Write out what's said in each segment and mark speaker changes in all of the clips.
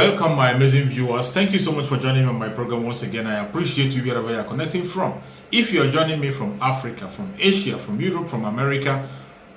Speaker 1: Welcome, my amazing viewers. Thank you so much for joining me on my program once again. I appreciate you wherever you are connecting from. If you are joining me from Africa, from Asia, from Europe, from America,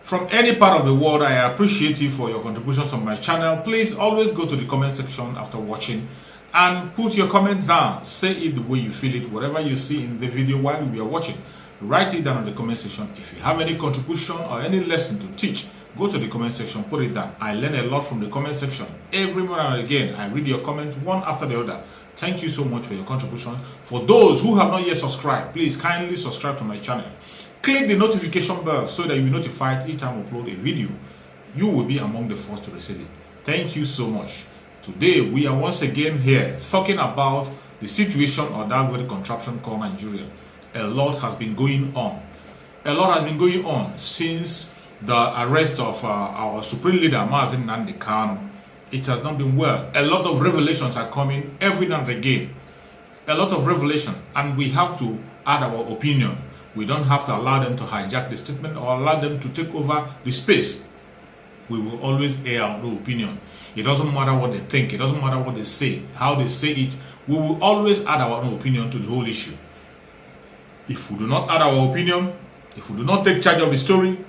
Speaker 1: from any part of the world, I appreciate you for your contributions on my channel. Please always go to the comment section after watching and put your comments down. Say it the way you feel it, whatever you see in the video while we are watching. Write it down in the comment section. If you have any contribution or any lesson to teach, go to the comment section, put it down. I learn a lot from the comment section. Every now and again, I read your comments one after the other. Thank you so much for your contribution. For those who have not yet subscribed, please kindly subscribe to my channel. Click the notification bell so that you'll be notified each time I upload a video. You will be among the first to receive it. Thank you so much. Today, we are once again here talking about the situation or that very contraption called Nigeria. A lot has been going on. A lot has been going on since the arrest of our supreme leader, Mazi Nnamdi Kanu. It has not been well. A lot of revelations are coming every now and again. A lot of revelation, and we have to add our opinion. We don't have to allow them to hijack the statement or allow them to take over the space. We will always air our opinion. It doesn't matter what they think. It doesn't matter what they say, how they say it. We will always add our own opinion to the whole issue. If we do not add our opinion, if we do not take charge of the story,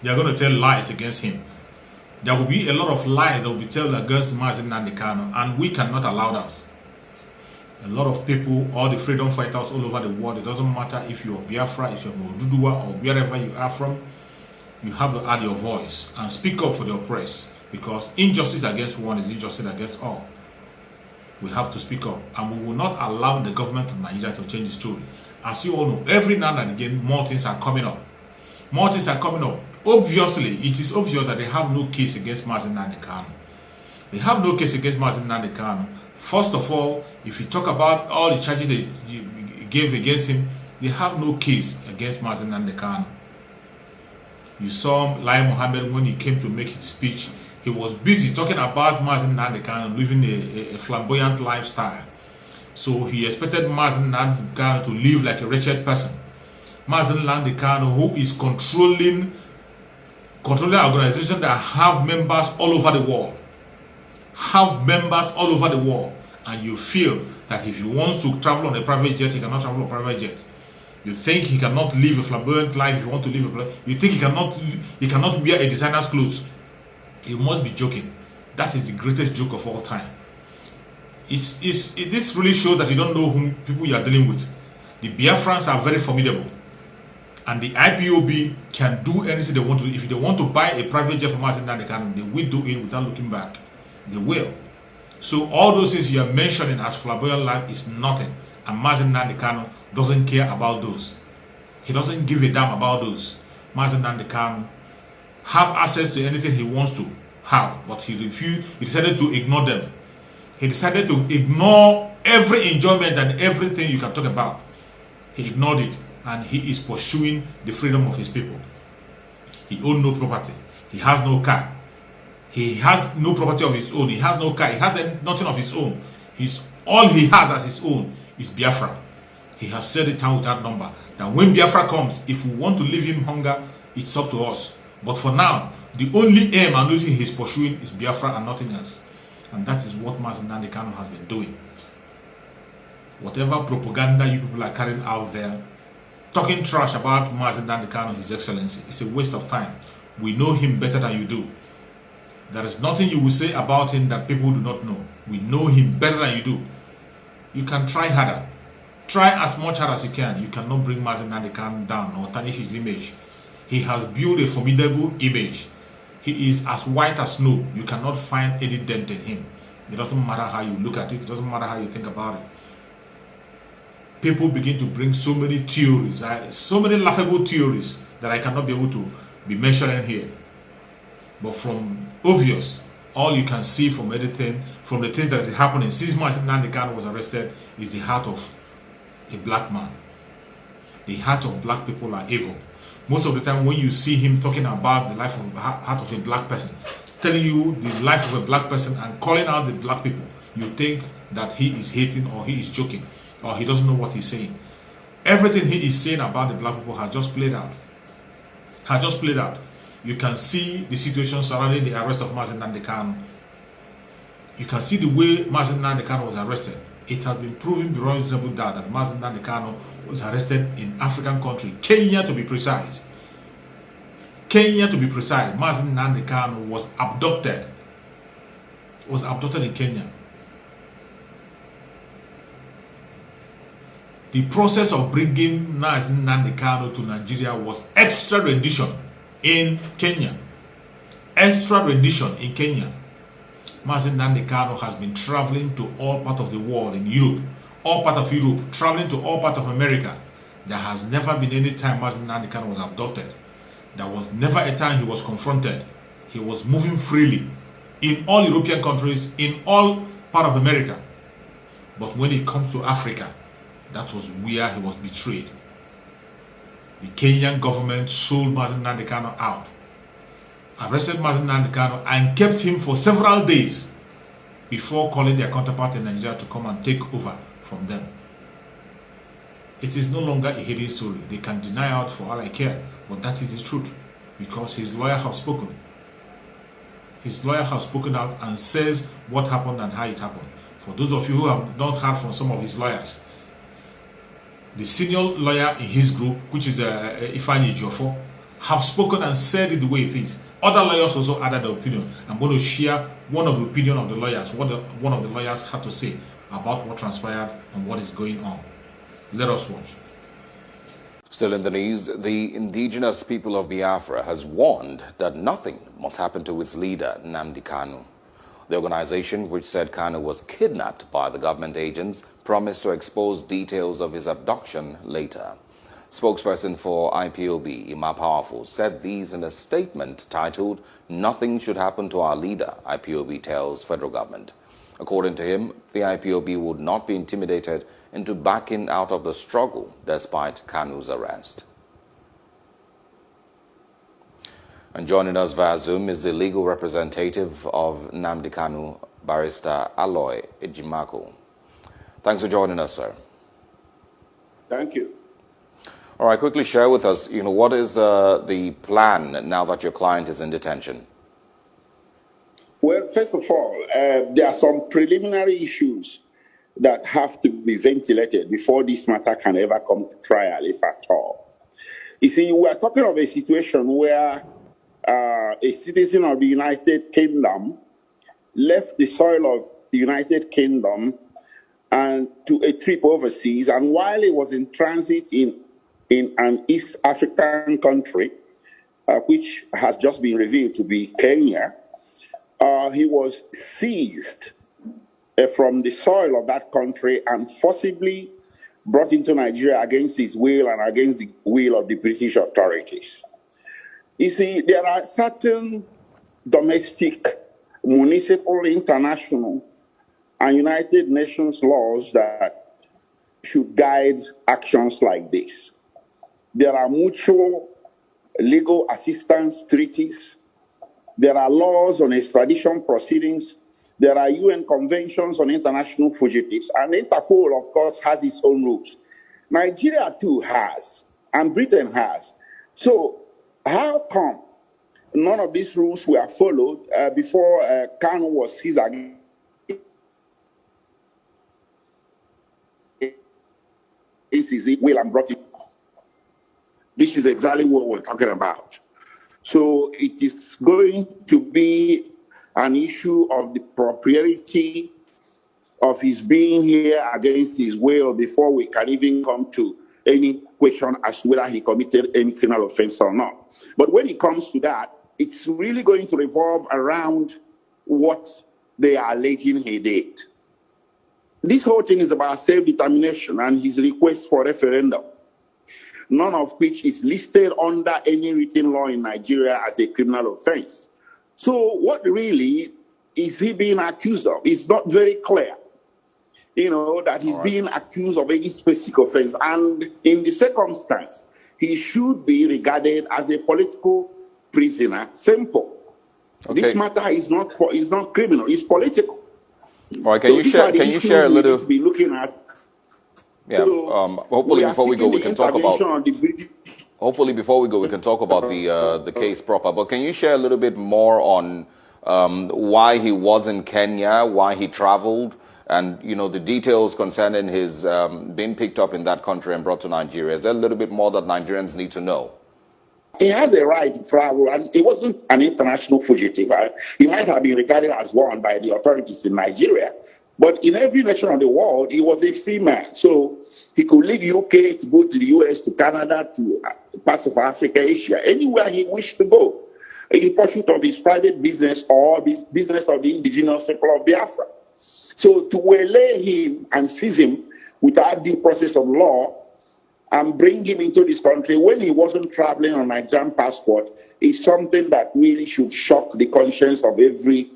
Speaker 1: they are going to tell lies against him. There will be a lot of lies that will be told against Mazi Nnamdi Kanu, and we cannot allow that. A lot of people, all the freedom fighters all over the world, it doesn't matter if you're Biafra, if you're Oduduwa, or wherever you are from, you have to add your voice and speak up for the oppressed, because injustice against one is injustice against all. We have to speak up, and we will not allow the government of Nigeria to change the story. As you all know, every now and again, more things are coming up. More things are coming up. Obviously, it is obvious that they have no case against Mazi Nnamdi Kanu. They have no case against Mazi Nnamdi Kanu. First of all, if you talk about all the charges they gave against him, they have no case against Mazi Nnamdi Kanu. You saw Lai Mohammed when he came to make his speech. He was busy talking about Mazi Nnamdi Kanu living a flamboyant lifestyle. So he expected Mazi Nnamdi Kanu to live like a wretched person. Mazi Nnamdi Kanu, who is controlling organizations that have members all over the world. Have members all over the world. And you feel that if he wants to travel on a private jet, he cannot travel on a private jet. You think he cannot live a flamboyant life if you want to live a you think he cannot wear a designer's clothes. You must be joking. That is the greatest joke of all time. This really shows that you don't know whom people you are dealing with. The Biafrans are very formidable. And the IPOB can do anything they want to. If they want to buy a private jet from Mazi Nnamdi Kanu, they will do it without looking back. They will. So all those things you are mentioning as flamboyant life is nothing. And Mazi Nnamdi Kanu doesn't care about those. He doesn't give a damn about those. Mazi Nnamdi Kanu have access to anything he wants to have, but he refused. He decided to ignore them. He decided to ignore every enjoyment and everything you can talk about. He ignored it. And he is pursuing the freedom of his people. He owns no property. He has no car. He has no property of his own. He has no car. He has nothing of his own. All he has as his own is Biafra. He has said it down without number. That when Biafra comes, if we want to leave him hunger, it's up to us. But for now, the only aim and nothing he's pursuing is Biafra and nothing else. And that is what Mazi Nnamdi Kanu has been doing. Whatever propaganda you people are carrying out there, talking trash about Mazi Nnamdi Kanu, His Excellency, it's a waste of time. We know him better than you do. There is nothing you will say about him that people do not know. We know him better than you do. You can try harder. Try as much hard as you can. You cannot bring Mazi Nnamdi Kanu down or tarnish his image. He has built a formidable image. He is as white as snow. You cannot find any dent in him. It doesn't matter how you look at it. It doesn't matter how you think about it. People begin to bring so many theories, so many laughable theories that I cannot be able to be mentioning here. But from obvious, all you can see from anything, from the things that is happening since Mazi Nnamdi Kanu was arrested, is the heart of a black man. The heart of black people are evil. Most of the time when you see him talking about the heart of a black person, telling you the life of a black person and calling out the black people, you think that he is hating or he is joking. Or he doesn't know what he's saying. Everything he is saying about the black people has just played out. You can see the situation surrounding the arrest of Mazi Nnamdi Kanu. You can see the way Mazi Nnamdi Kanu was arrested. It has been proven beyond reasonable doubt that Mazi Nnamdi Kanu was arrested in African country, Kenya to be precise. Kenya to be precise. Mazi Nnamdi Kanu was abducted. Was abducted in Kenya. The process of bringing Mazi Nnamdi Kanu to Nigeria was extradition in Kenya. Extradition in Kenya. Mazi Nnamdi Kanu has been traveling to all parts of the world in Europe, all parts of Europe, traveling to all parts of America. There has never been any time Mazi Nnamdi Kanu was abducted. There was never a time he was confronted. He was moving freely in all European countries, in all parts of America. But when it comes to Africa, that was where he was betrayed. The Kenyan government sold Mazi Nnamdi Kanu out, arrested Mazi Nnamdi Kanu and kept him for several days before calling their counterpart in Nigeria to come and take over from them. It is no longer a hidden story. They can deny out for all I care, but that is the truth, because his lawyer has spoken. His lawyer has spoken out and says what happened and how it happened. For those of you who have not heard from some of his lawyers, the senior lawyer in his group, which is Ifeanyi Ejiofor, have spoken and said it the way it is. Other lawyers also added their opinion. I'm going to share one of the opinion of the lawyers, what one of the lawyers had to say about what transpired and what is going on. Let us watch.
Speaker 2: Still in the news, the indigenous people of Biafra has warned that nothing must happen to its leader, Nnamdi Kanu. The organization, which said Kanu was kidnapped by the government agents, promised to expose details of his abduction later. Spokesperson for IPOB, Ima Powerful, said these in a statement titled, "Nothing should happen to our leader," IPOB tells federal government. According to him, the IPOB would not be intimidated into backing out of the struggle despite Kanu's arrest. And joining us via Zoom is the legal representative of Nnamdi Kanu, Barrister Aloy Ejimako. Thanks for joining us, sir.
Speaker 3: Thank you.
Speaker 2: All right, quickly share with us, what is the plan now that your client is in detention?
Speaker 3: Well, first of all, there are some preliminary issues that have to be ventilated before this matter can ever come to trial, if at all. You see, we are talking of a situation where a citizen of the United Kingdom left the soil of the United Kingdom and to a trip overseas, and while he was in transit in an East African country, which has just been revealed to be Kenya, he was seized from the soil of that country and forcibly brought into Nigeria against his will and against the will of the British authorities. You see, there are certain domestic, municipal, international, and United Nations laws that should guide actions like this. There are mutual legal assistance treaties. There are laws on extradition proceedings. There are UN conventions on international fugitives. And Interpol, of course, has its own rules. Nigeria, too, has. And Britain has. So how come none of these rules were followed before Kanu was seized again? Will and brought in. This is exactly what we're talking about. So it is going to be an issue of the propriety of his being here against his will before we can even come to any question as to whether he committed any criminal offense or not. But when it comes to that, it's really going to revolve around what they are alleging he did. This whole thing is about self-determination and his request for referendum, none of which is listed under any written law in Nigeria as a criminal offense. So what really is he being accused of? It's not very clear, that he's being accused of any specific offense. And in the circumstance, he should be regarded as a political prisoner. Simple. Okay. This matter is not criminal, it's political.
Speaker 2: All right, can you share a little?
Speaker 3: Be looking at.
Speaker 2: Yeah. Hopefully, before we go, we can talk about. Hopefully, before we go, we can talk about the case proper. But can you share a little bit more on why he was in Kenya, why he traveled, and the details concerning his being picked up in that country and brought to Nigeria? Is there a little bit more that Nigerians need to know?
Speaker 3: He has a right to travel, and he wasn't an international fugitive. He might have been regarded as one by the authorities in Nigeria, but in every nation of the world, he was a free man. So he could leave UK to go to the US, to Canada, to parts of Africa, Asia, anywhere he wished to go, in pursuit of his private business or the business of the indigenous people of Biafra. So to waylay him and seize him without due process of law and bring him into this country when he wasn't traveling on a Nigerian passport is something that really should shock the conscience of every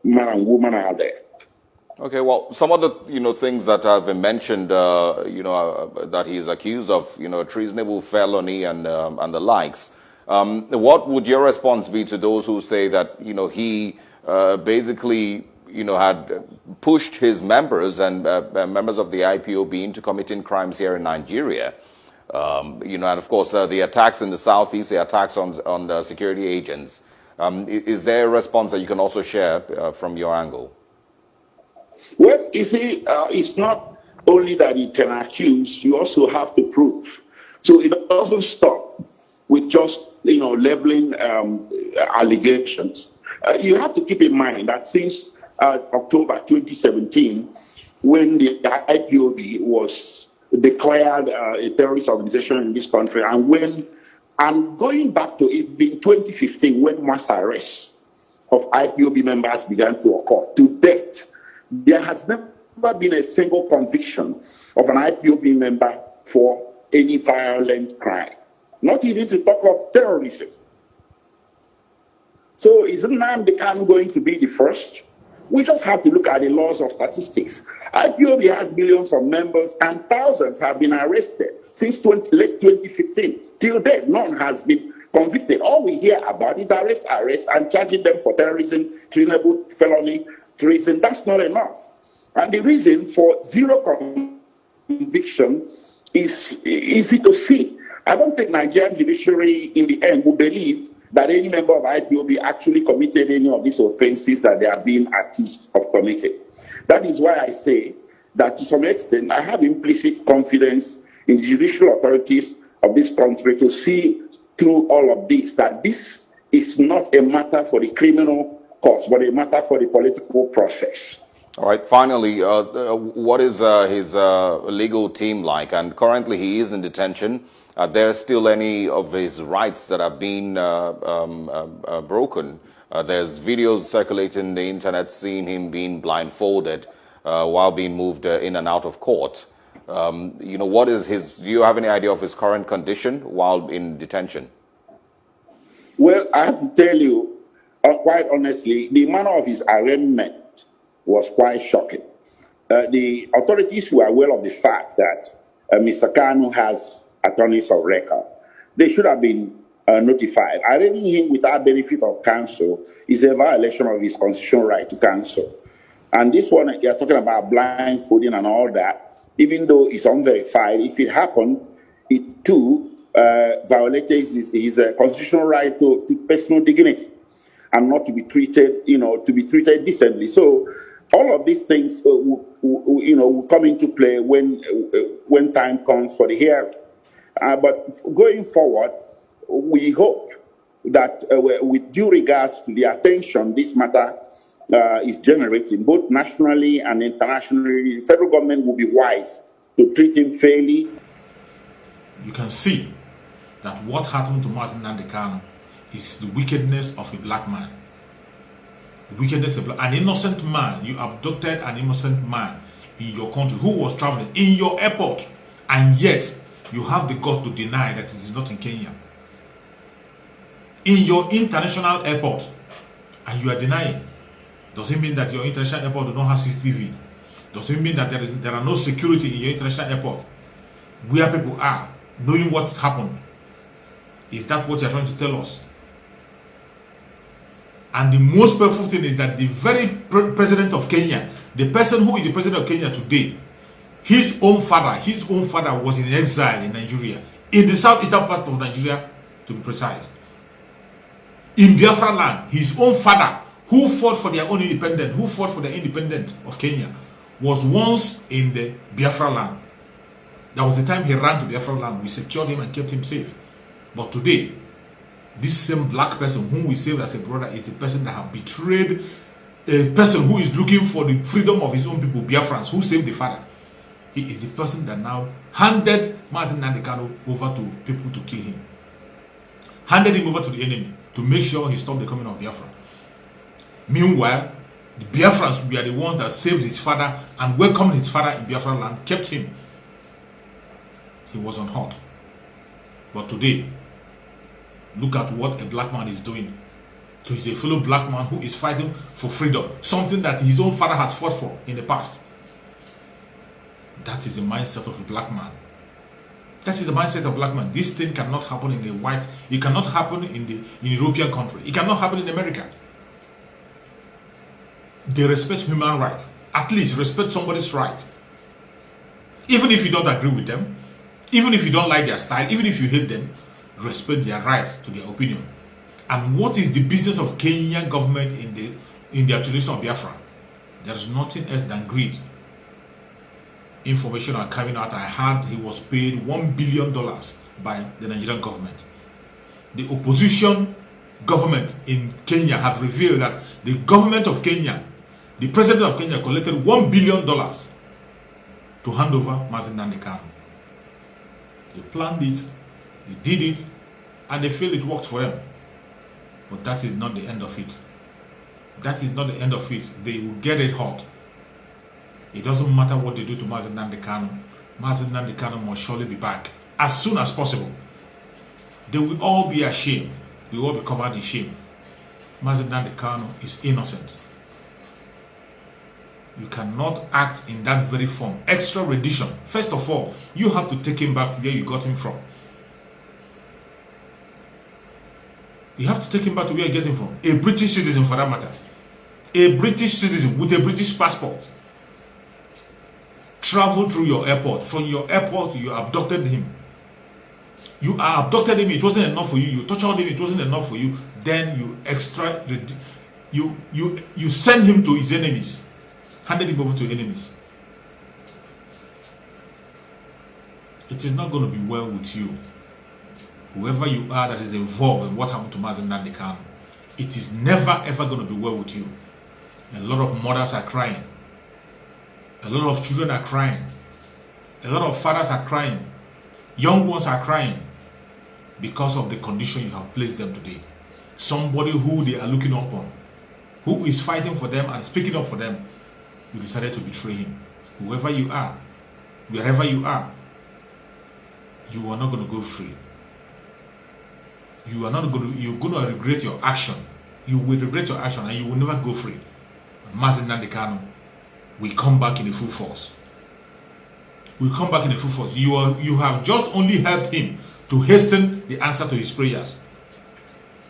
Speaker 3: man and woman out there.
Speaker 2: Okay, well, some of the things that have been mentioned, that he is accused of, treasonable felony and the likes. What would your response be to those who say that he basically had pushed his members and members of the IPOB into committing crimes here in Nigeria? And of course the attacks in the southeast, the attacks on the security agents. Is there a response that you can also share from your angle?
Speaker 3: Well, you see, it's not only that you can accuse, you also have to prove. So it doesn't stop with just, leveling allegations. You have to keep in mind that since October 2017, when the IPOB was declared a terrorist organization in this country, and going back to even 2015, when mass arrests of IPOB members began to occur, to date, there has never been a single conviction of an IPOB member for any violent crime, not even to talk of terrorism. So is Nnamdi Kanu going to be the first? We just have to look at the laws of statistics. IPOB has millions of members and thousands have been arrested since late 2015. Till date, none has been convicted. All we hear about is arrest, and charging them for terrorism, treasonable felony, treason. That's not enough. And the reason for zero conviction is easy to see. I don't think Nigerian judiciary in the end will believe that any member of IPOB actually committed any of these offenses that they are being accused of committing. That is why I say that to some extent I have implicit confidence in the judicial authorities of this country to see through all of this, that this is not a matter for the criminal courts, but a matter for the political process.
Speaker 2: All right. Finally, what is his legal team like? And currently he is in detention. Are there still any of his rights that are being broken? There's videos circulating on the internet seeing him being blindfolded while being moved in and out of court. What is his, do you have any idea of his current condition while in detention?
Speaker 3: Well, I have to tell you, quite honestly, the manner of his arraignment was quite shocking. The authorities were aware of the fact that Mr. Kanu has attorneys of record. They should have been notified. Arraigning him without benefit of counsel is a violation of his constitutional right to counsel. And this one, you're talking about blindfolding and all that, even though it's unverified, if it happened, it too violated his constitutional right to personal dignity and not to be treated, to be treated decently. So all of these things, will come into play when time comes for the hearing. But going forward, we hope that with due regards to the attention this matter is generating, both nationally and internationally, the federal government will be wise to treat him fairly.
Speaker 1: You can see that what happened to Mazi Nnamdi Kanu is the wickedness of a black man. The wickedness of an innocent man. You abducted an innocent man in your country who was traveling in your airport, and yet you have the gut to deny that it is not in Kenya. In your international airport, and you are denying. Does it mean that your international airport does not have CCTV? Does it mean that there are no security in your international airport where people are knowing what happened? Is that what you're trying to tell us? And the most powerful thing is that the very president of Kenya, the person who is the president of Kenya today, his own father was in exile in Nigeria, in the southeastern part of Nigeria, to be precise. In Biafra land, his own father, who fought for their own independence, who fought for the independence of Kenya, was once in the Biafra land. That was the time he ran to Biafra land. We secured him and kept him safe. But today, this same black person whom we saved as a brother is the person that have betrayed a person who is looking for the freedom of his own people, Biafrans, who saved the father. He is the person that now handed Mazi Nnamdi Kanu over to people to kill him. Handed him over to the enemy to make sure he stopped the coming of Biafra. Meanwhile, the Biafrans were the ones that saved his father and welcomed his father in Biafra land, kept him. He was unhurt. But today, look at what a black man is doing to his fellow black man who is fighting for freedom, something that his own father has fought for in the past. That is the mindset of a black man. That is the mindset of a black man. This thing cannot happen in the white, it cannot happen in European country, it cannot happen in America. They respect human rights. At least respect somebody's right. Even if you don't agree with them, even if you don't like their style, even if you hate them, respect their rights to their opinion. And what is the business of Kenyan government in their tradition of Biafra? There is nothing else than greed. Information are coming out. I heard he was paid $1 billion by the Nigerian government. The opposition government in Kenya have revealed that the government of Kenya, the president of Kenya, collected $1 billion to hand over Mazi Nnamdi Kanu. They planned it, they did it, and they feel it worked for them. But that is not the end of it. That is not the end of it. They will get it hot. It doesn't matter what they do to Mazi Nnamdi Kanu. Mazi Nnamdi Kanu must surely be back as soon as possible. They will all be ashamed. They will all be covered in shame. Mazi Nnamdi Kanu is innocent. You cannot act in that very form. Extradition. First of all, you have to take him back where you got him from. You have to take him back to where you get him from. A British citizen, for that matter. A British citizen with a British passport. Travel through your airport. From your airport, you abducted him. You abducted him. It wasn't enough for you. You tortured him. It wasn't enough for you. Then you send him to his enemies. Handed him over to enemies. It is not going to be well with you. Whoever you are that is involved in what happened to Mazi Nnamdi Kanu, it is never ever going to be well with you. A lot of mothers are crying. A lot of children are crying. A lot of fathers are crying. Young ones are crying because of the condition you have placed them today. Somebody who they are looking upon, who is fighting for them and speaking up for them, you decided to betray him. Whoever you are, wherever you are not going to go free. You're going to regret your action. You will regret your action and you will never go free. Mazi Nnamdi Kanu will come back in a full force. Will come back in a full force. You have just only helped him to hasten the answer to his prayers.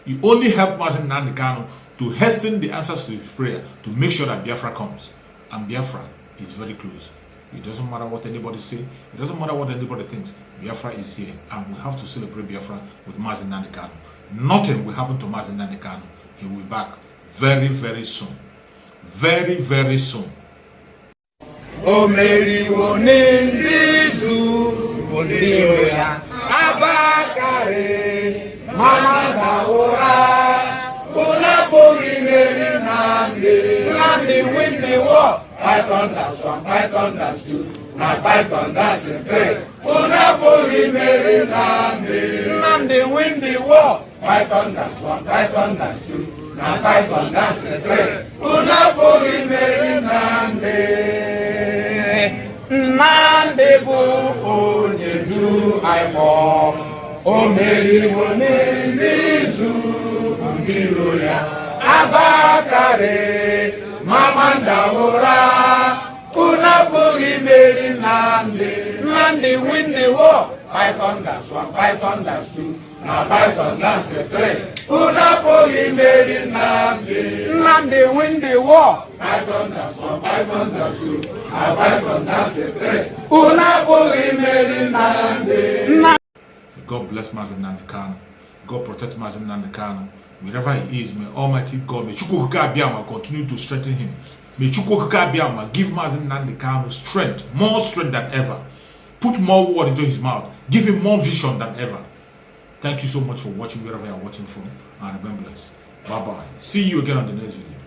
Speaker 1: You only helped Mazi Nnamdi Kanu to hasten the answers to his prayer, to make sure that Biafra comes. And Biafra is very close. It doesn't matter what anybody say. It doesn't matter what anybody thinks. Biafra is here. And we have to celebrate Biafra with Mazi Nnamdi Kanu. Nothing will happen to Mazi Nnamdi Kanu. He will be back very, very soon. Very, very soon.
Speaker 4: Namdi win the war. Python that's one, Python that's two. Now Python that's a three. Unapoli Mary Namdi. Namdi win the war. Python that's one, Python that's two. Now Python that's a three. Unapoli Mary Namdi. Namdi bo onye du IPOB. O Mary wone nizu ungiroya. Abakare Mamanda Ora Unapuri Mary Namdi. Namdi win the war. Python that's one, Python that's two. Now Python that's a three. Unapuri Mary Namdi. Namdi win the war. Python that's one, Python that's two. Now Python that's a three. Unapuri Mary Namdi.
Speaker 1: God bless Mazi Nnamdi Kanu. God protect Mazi Nnamdi Kanu. Wherever he is, may Almighty God, may Chukwu Abiyama continue to strengthen him. May Chukwu Abiyama give Mazi Nnamdi Kanu strength, more strength than ever. Put more word into his mouth. Give him more vision than ever. Thank you so much for watching wherever you are watching from. And remember this. Bye-bye. See you again on the next video.